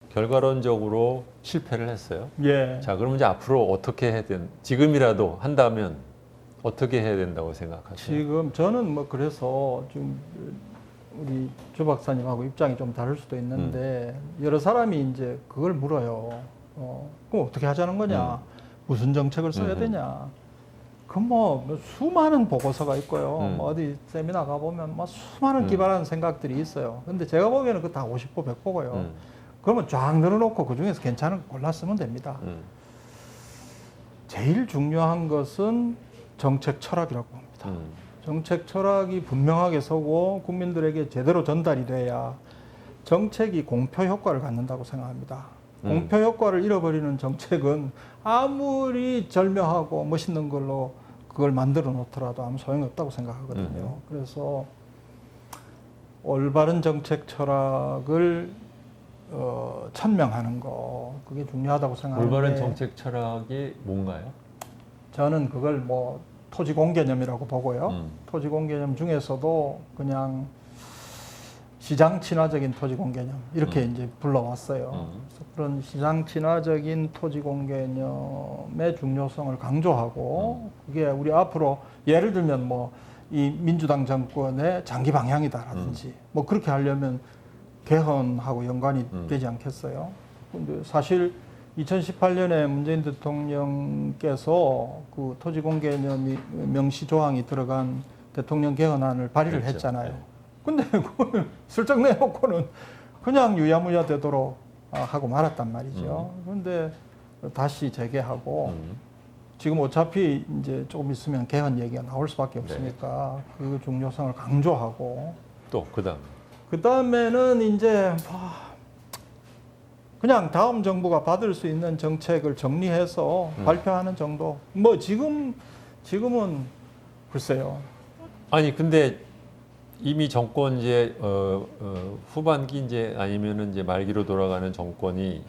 결과론적으로 실패를 했어요. 예. 자, 그럼 이제 앞으로 어떻게 해야 지금이라도 한다면 어떻게 해야 된다고 생각하세요? 지금 저는 뭐 그래서 좀 우리 조 박사님하고 입장이 좀 다를 수도 있는데 여러 사람이 이제 그걸 물어요. 그럼 어떻게 하자는 거냐? 무슨 정책을 써야 되냐? 그 뭐 수많은 보고서가 있고요. 뭐 어디 세미나 가보면 뭐 수많은 기발한 생각들이 있어요. 근데 제가 보기에는 그 다 50보 100보고요. 그러면 쫙 늘어놓고 그 중에서 괜찮은 거 골라 쓰면 됩니다. 제일 중요한 것은 정책 철학이라고 봅니다. 정책 철학이 분명하게 서고 국민들에게 제대로 전달이 돼야 정책이 공표 효과를 갖는다고 생각합니다. 공표 효과를 잃어버리는 정책은 아무리 절묘하고 멋있는 걸로 그걸 만들어 놓더라도 아무 소용이 없다고 생각하거든요. 그래서 올바른 정책 철학을 천명하는 거 그게 중요하다고 생각하는데 올바른 정책 철학이 뭔가요? 저는 그걸 뭐 토지공개념이라고 보고요. 토지공개념 중에서도 그냥 시장 친화적인 토지공개념 이렇게 이제 불러왔어요. 그래서 그런 시장 친화적인 토지공개념의 중요성을 강조하고 그게 우리 앞으로 예를 들면 뭐 이 민주당 정권의 장기 방향이다라든지 뭐 그렇게 하려면 개헌하고 연관이 되지 않겠어요? 근데 사실 2018년에 문재인 대통령께서 그 토지공개념이 명시 조항이 들어간 대통령 개헌안을 발의를 그렇죠. 했잖아요. 근데 그걸 슬쩍 내놓고는 그냥 유야무야 되도록 하고 말았단 말이죠. 그런데 다시 재개하고 지금 어차피 이제 조금 있으면 개헌 얘기가 나올 수밖에 없으니까 그 중요성을 강조하고 또 그다음 그 다음에는 이제 그냥 다음 정부가 받을 수 있는 정책을 정리해서 발표하는 정도. 뭐 지금은 글쎄요. 아니 근데 이미 정권 이제 후반기 이제 아니면은 이제 말기로 돌아가는 정권이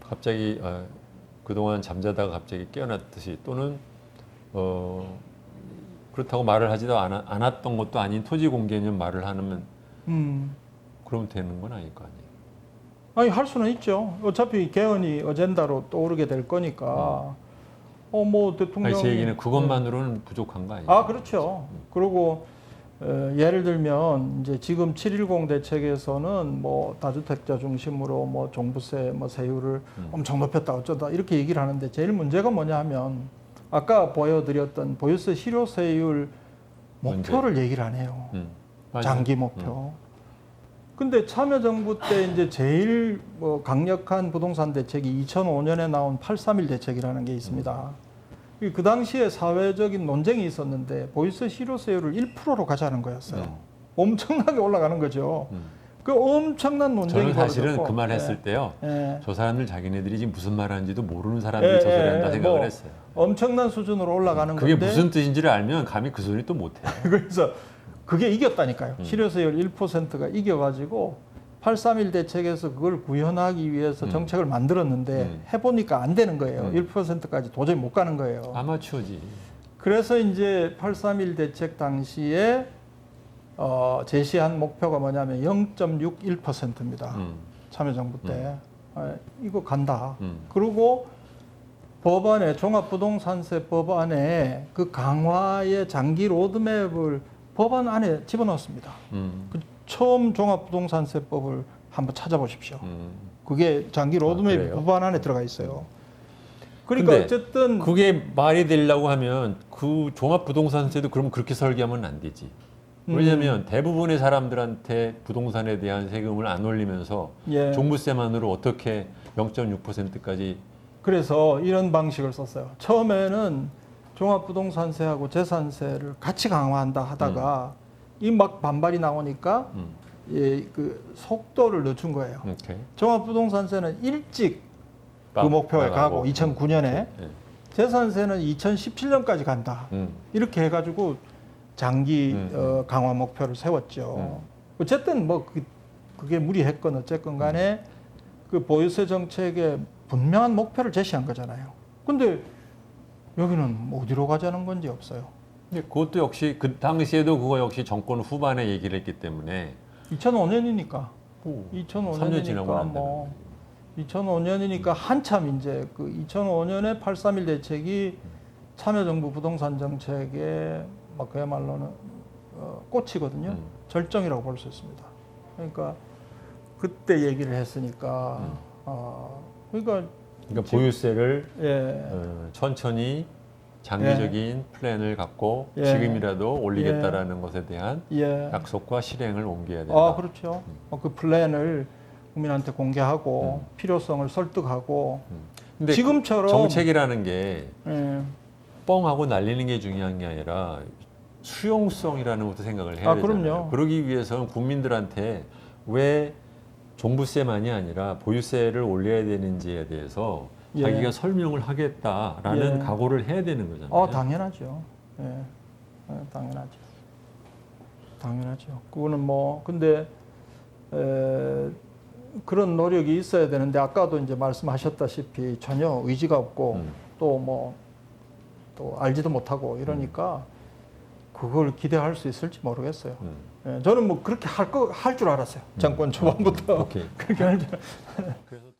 갑자기 그동안 잠자다가 갑자기 깨어났듯이 또는 그렇다고 말을 하지도 않았던 것도 아닌 토지 공개념 말을 하면 그러면 되는 건 아닐 거 아니에요. 아니 할 수는 있죠. 어차피 개헌이 어젠다로 떠오르게 될 거니까. 뭐 대통령이 아니, 제 얘기는 그것만으로는 부족한 거 아니에요? 아 그렇죠. 그리고 예를 들면 이제 지금 7.10 대책에서는 뭐 다주택자 중심으로 뭐 종부세 뭐 세율을 엄청 높였다 어쩌다 이렇게 얘기를 하는데 제일 문제가 뭐냐 하면 아까 보여드렸던 보유세 실효세율 목표를 얘기를 안 해요. 장기 목표. 근데 참여정부 때 이제 제일 뭐 강력한 부동산 대책이 2005년에 나온 831 대책이라는 게 있습니다. 그 당시에 사회적인 논쟁이 있었는데 보유세 실효세율을 1%로 가자는 거였어요. 엄청나게 올라가는 거죠. 그 엄청난 논쟁이 저는 사실은 벌어졌고, 그 말 했을 때요. 예. 저 사람들 자기네들이 지금 무슨 말 하는지도 모르는 사람들이 저 소리 한다 생각을 뭐 했어요. 엄청난 수준으로 올라가는 그게 건데 무슨 뜻인지를 알면 감히 그 소리 또 못해요. 그래서 그게 이겼다니까요. 실효세율 1%가 이겨가지고 831 대책에서 그걸 구현하기 위해서 정책을 만들었는데 해보니까 안 되는 거예요. 1%까지 도저히 못 가는 거예요. 아마추어지. 그래서 이제 831 대책 당시에 제시한 목표가 뭐냐면 0.61%입니다. 참여정부 때. 이거 간다. 그리고 법안에 종합부동산세 법안에 그 강화의 장기 로드맵을 법안 안에 집어넣었습니다. 그 처음 종합부동산세법을 한번 찾아보십시오. 그게 장기 로드맵 법안 안에 들어가 있어요. 그러니까 어쨌든 그게 말이 되려고 하면 그 종합부동산세도 그럼 그렇게 설계하면 안 되지. 왜냐하면 대부분의 사람들한테 부동산에 대한 세금을 안 올리면서 예. 종부세만으로 어떻게 0.6%까지 그래서 이런 방식을 썼어요. 처음에는 종합부동산세하고 재산세를 같이 강화한다 하다가 이 막 반발이 나오니까 그 속도를 늦춘 거예요. 오케이. 종합부동산세는 일찍 그 목표에 가고 2009년에 재산세는 2017년까지 간다. 이렇게 해가지고 장기 강화 목표를 세웠죠. 어쨌든 뭐 그게 무리했건 어쨌건 간에 그 보유세 정책에 분명한 목표를 제시한 거잖아요. 근데 여기는 어디로 가자는 건지 없어요. 근데 그것도 역시 그 당시에도 그거 역시 정권 후반에 얘기를 했기 때문에 2005년이니까. 3년 2005년이니까 지나고 난 뭐 2005년이니까 한참 이제 그 2005년에 8.3.1 대책이 참여정부 부동산 정책의 막 그야말로는 꽃이거든요. 절정이라고 볼 수 있습니다. 그러니까 그때 얘기를 했으니까 그러니까 보유세를 예. 천천히 장기적인 플랜을 갖고 예. 지금이라도 올리겠다라는 것에 대한 예. 약속과 실행을 옮겨야 된다. 아, 그렇죠. 그 플랜을 국민한테 공개하고 필요성을 설득하고 근데 지금처럼 정책이라는 게 예. 뻥하고 날리는 게 중요한 게 아니라 수용성이라는 것도 생각을 해야 아, 되잖아요. 그럼요. 그러기 위해서는 국민들한테 왜 종부세만이 아니라 보유세를 올려야 되는지에 대해서 예. 자기가 설명을 하겠다라는 예. 각오를 해야 되는 거잖아요. 당연하죠. 예. 당연하죠. 당연하죠. 그거는 뭐 근데 그런 노력이 있어야 되는데 아까도 이제 말씀하셨다시피 전혀 의지가 없고 또 알지도 못하고 이러니까 그걸 기대할 수 있을지 모르겠어요. 저는 뭐 그렇게 할 줄 알았어요. 정권 초반부터 오케이. 그렇게 할 줄. 그래서